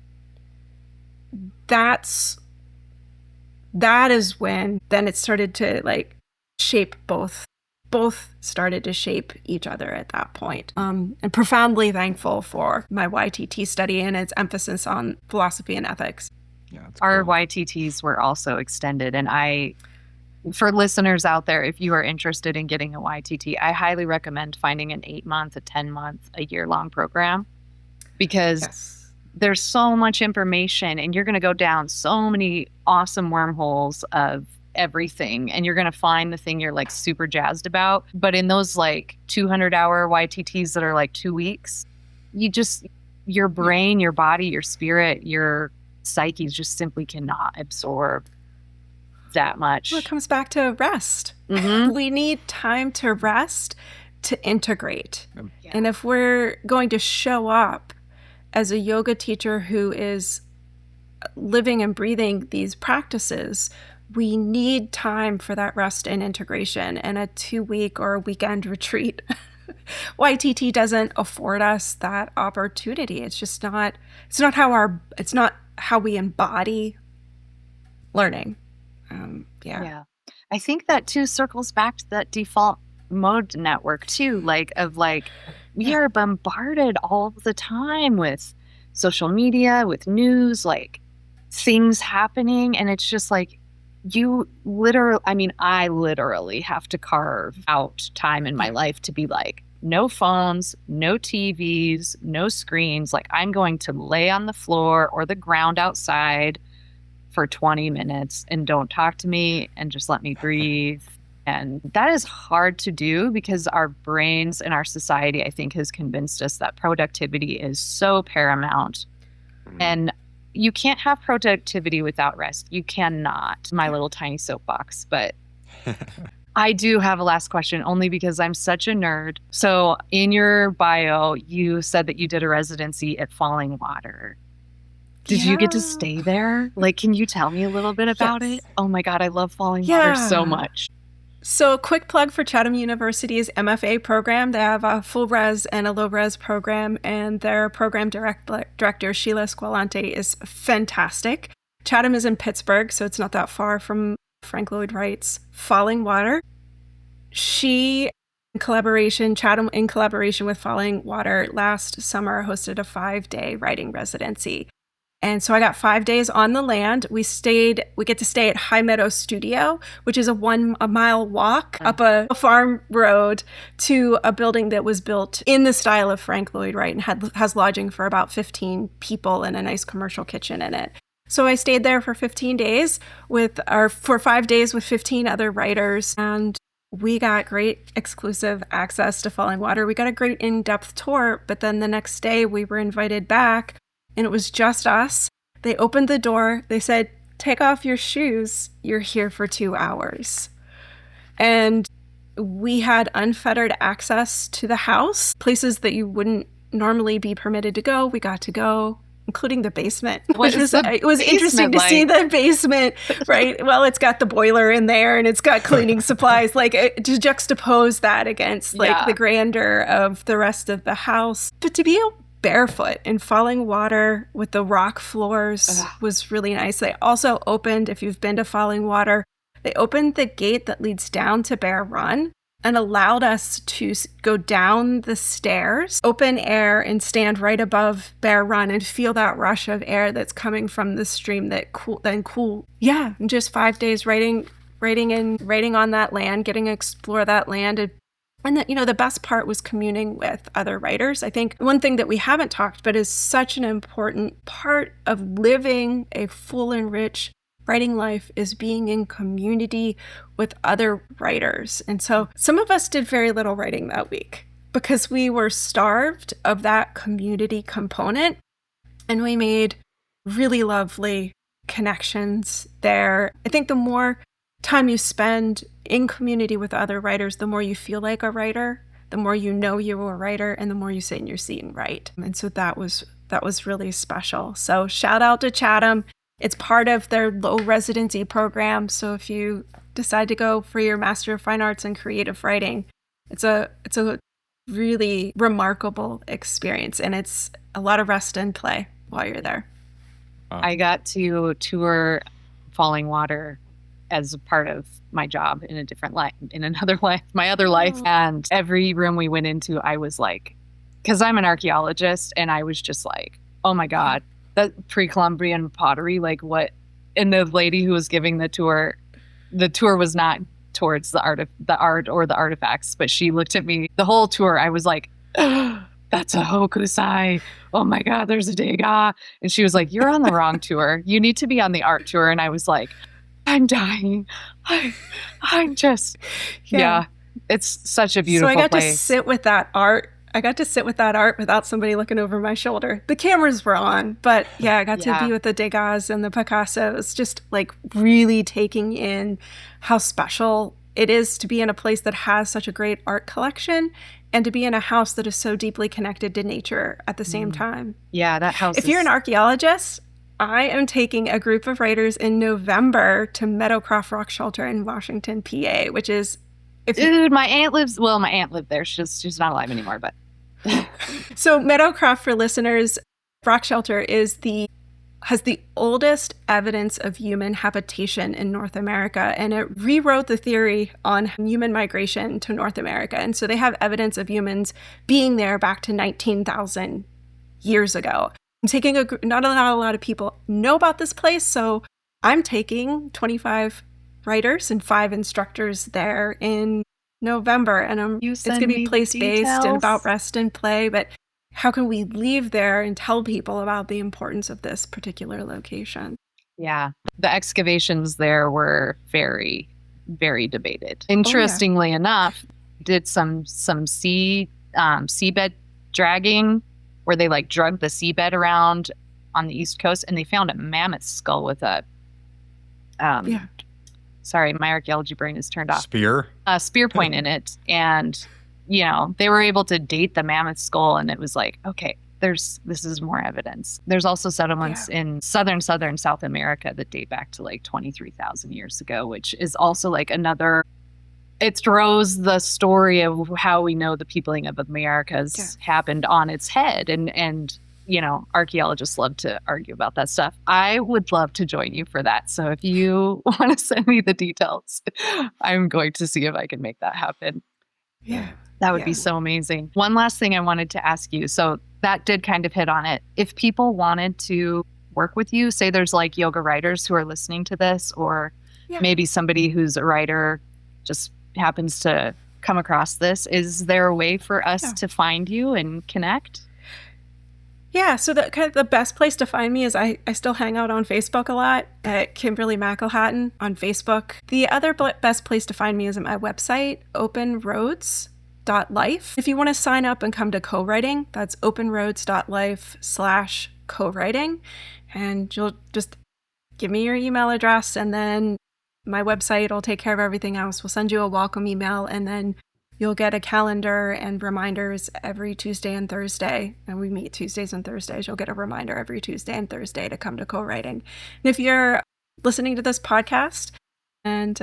that is when then it started to shape both started to shape each other at that point. And profoundly thankful for my YTT study and its emphasis on philosophy and ethics. Yeah, Our cool. YTTs were also extended. And for listeners out there, if you are interested in getting a YTT, I highly recommend finding an 8-month, a 10-month, a year-long program, because there's so much information, and you're going to go down so many awesome wormholes of everything, and you're going to find the thing you're super jazzed about. But in those 200-hour YTTs that are 2 weeks, your brain, your body, your spirit, your psyche just simply cannot absorb that much. Well, it comes back to rest. Mm-hmm. We need time to rest, to integrate. Yeah. And if we're going to show up as a yoga teacher who is living and breathing these practices, we need time for that rest and integration. And a 2-week or a weekend retreat, YTT doesn't afford us that opportunity. It's not how we embody learning. Yeah. I think that too circles back to that default mode network too, we are bombarded all the time with social media, with news, things happening. And it's just I literally have to carve out time in my life to be no phones, no TVs, no screens. I'm going to lay on the floor or the ground outside for 20 minutes and don't talk to me and just let me breathe. And that is hard to do because our brains and our society, I think, has convinced us that productivity is so paramount. And you can't have productivity without rest. You cannot. My little tiny soapbox. But I do have a last question, only because I'm such a nerd. So in your bio, you said that you did a residency at Fallingwater. Did you get to stay there? Like, can you tell me a little bit about it? Oh my God, I love Fallingwater so much. So a quick plug for Chatham University's MFA program. They have a full res and a low res program, and their program director, Sheila Esqualante, is fantastic. Chatham is in Pittsburgh, so it's not that far from Frank Lloyd Wright's Fallingwater. Chatham in collaboration with Fallingwater last summer hosted a 5-day writing residency. And so I got 5 days on the land. We get to stay at High Meadow Studio, which is a 1 mile walk up a farm road to a building that was built in the style of Frank Lloyd Wright and has lodging for about 15 people and a nice commercial kitchen in it. So I stayed there for 15 days for 5 days with 15 other writers, and we got great exclusive access to Fallingwater. We got a great in-depth tour, but then the next day we were invited back, and it was just us. They opened the door. They said, "Take off your shoes. You're here for 2 hours." And we had unfettered access to the house, places that you wouldn't normally be permitted to go. We got to go, including the basement. It was interesting to see the basement, right? Well, it's got the boiler in there and it's got cleaning supplies, to juxtapose that against the grandeur of the rest of the house. But to be barefoot in Fallingwater with the rock floors was really nice. They also opened, if you've been to Fallingwater, they opened the gate that leads down to Bear Run and allowed us to go down the stairs, open air, and stand right above Bear Run and feel that rush of air that's coming from the stream that cool. Yeah, and just 5 days writing on that land, getting to explore that land. And the best part was communing with other writers. I think one thing that we haven't talked about is such an important part of living a full and rich writing life is being in community with other writers. And so some of us did very little writing that week because we were starved of that community component. And we made really lovely connections there. I think the more time you spend in community with other writers, the more you feel like a writer, the more you know you're a writer, and the more you sit in your seat and write. And so that was really special. So shout out to Chatham. It's part of their low residency program. So if you decide to go for your Master of Fine Arts in Creative Writing, it's a really remarkable experience, and it's a lot of rest and play while you're there. I got to tour Fallingwater as a part of my job in my other life. And every room we went into, I was like, because I'm an archaeologist, and I was just like, oh my God, that pre-Columbian pottery, like what? And the lady who was giving the tour was not towards the art or the artifacts, but she looked at me the whole tour. I was like, oh, that's a hokusai. Oh my God, there's a dega. And she was like, you're on the wrong tour. You need to be on the art tour. And I was like, I'm dying. I'm just, it's such a beautiful place. So I got to sit with that art. Without somebody looking over my shoulder. The cameras were on, but I got to be with the Degas and the Picassos, just like really taking in how special it is to be in a place that has such a great art collection and to be in a house that is so deeply connected to nature at the same time. Yeah, that house. If you're an archaeologist, I am taking a group of writers in November to Meadowcroft Rock Shelter in Washington, PA, which is... my aunt lived there. She's not alive anymore, but... So Meadowcroft, for listeners, Rock Shelter has the oldest evidence of human habitation in North America, and it rewrote the theory on human migration to North America. And so they have evidence of humans being there back to 19,000 years ago. I'm taking not a lot of people know about this place, so I'm taking 25 writers and 5 instructors there in November, and it's going to be place-based and about rest and play, but how can we leave there and tell people about the importance of this particular location? Yeah, the excavations there were very, very debated. Interestingly enough, did some seabed dragging where they like drug the seabed around on the East Coast, and they found a mammoth skull with a, sorry, my archaeology brain is turned off. Spear? A spear point in it. And, you know, they were able to date the mammoth skull, and it was like, okay, this is more evidence. There's also settlements in southern South America that date back to like 23,000 years ago, which is also like another, it throws the story of how we know the peopling of Americas happened on its head. And, you know, archaeologists love to argue about that stuff. I would love to join you for that. So if you want to send me the details, I'm going to see if I can make that happen. Yeah. That would be so amazing. One last thing I wanted to ask you. So that did kind of hit on it. If people wanted to work with you, say there's like yoga writers who are listening to this, or maybe somebody who's a writer just happens to come across this, is there a way for us to find you and connect? Yeah, so the best place to find me is I still hang out on Facebook a lot at Kimberly McElhatton on Facebook. The other best place to find me is at my website, openroads.life. If you want to sign up and come to co-writing, that's openroads.life/co-writing. And you'll just give me your email address, and then my website will take care of everything else. We'll send you a welcome email, and then you'll get a calendar and reminders every Tuesday and Thursday. And we meet Tuesdays and Thursdays. You'll get a reminder every Tuesday and Thursday to come to co-writing. And if you're listening to this podcast, and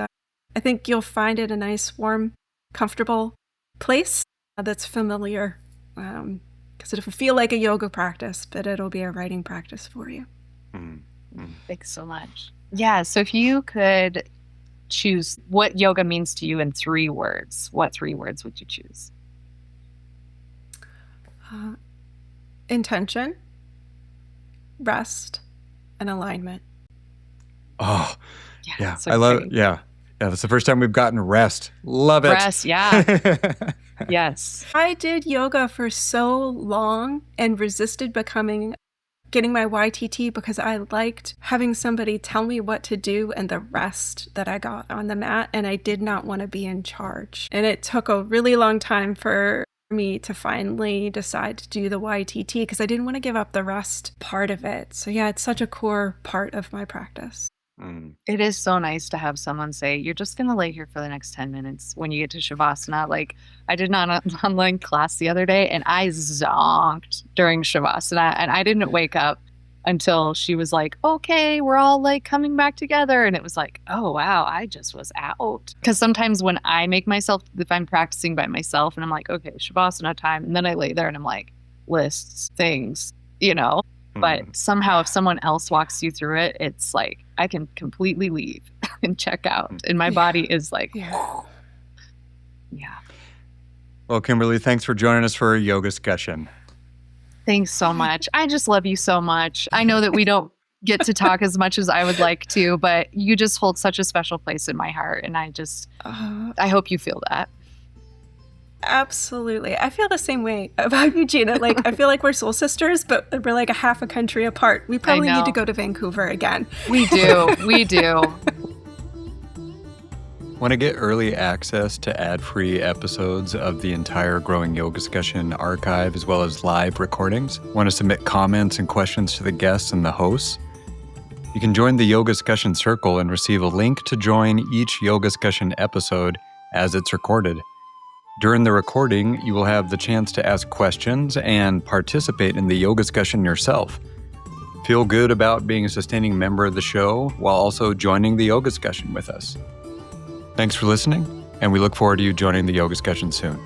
I think you'll find it a nice, warm, comfortable place that's familiar, because it'll feel like a yoga practice, but it'll be a writing practice for you. Thanks so much. Yeah, so if you could choose what yoga means to you in 3 words, what 3 words would you choose? Intention, rest, and alignment. Oh, yeah. So I love it. Yeah. Yeah. That's the first time we've gotten rest. Love it. Rest. Yeah. Yes. I did yoga for so long and resisted getting my YTT because I liked having somebody tell me what to do and the rest that I got on the mat, and I did not want to be in charge. And it took a really long time for me to finally decide to do the YTT because I didn't want to give up the rest part of it. So yeah, it's such a core part of my practice. It is so nice to have someone say, you're just going to lay here for the next 10 minutes when you get to Shavasana. Like, I did an online class the other day, and I zonked during Shavasana, and I didn't wake up until she was like, okay, we're all like coming back together. And it was like, oh, wow, I just was out. Because sometimes when I make myself, if I'm practicing by myself and I'm like, okay, Shavasana time, and then I lay there and I'm like, lists, things, you know. But somehow if someone else walks you through it, it's like I can completely leave and check out. And my body is like, yeah. Well, Kimberly, thanks for joining us for YogaScussion. Thanks so much. I just love you so much. I know that we don't get to talk as much as I would like to, but you just hold such a special place in my heart. And I hope you feel that. Absolutely. I feel the same way about you, Gina. Like, I feel like we're soul sisters, but we're like a half a country apart. We probably need to go to Vancouver again. We do. We do. Want to get early access to ad-free episodes of the entire Growing YogaScussion archive, as well as live recordings? Want to submit comments and questions to the guests and the hosts? You can join the YogaScussion Circle and receive a link to join each YogaScussion episode as it's recorded. During the recording, you will have the chance to ask questions and participate in the YogaScussion yourself. Feel good about being a sustaining member of the show while also joining the YogaScussion with us. Thanks for listening, and we look forward to you joining the YogaScussion soon.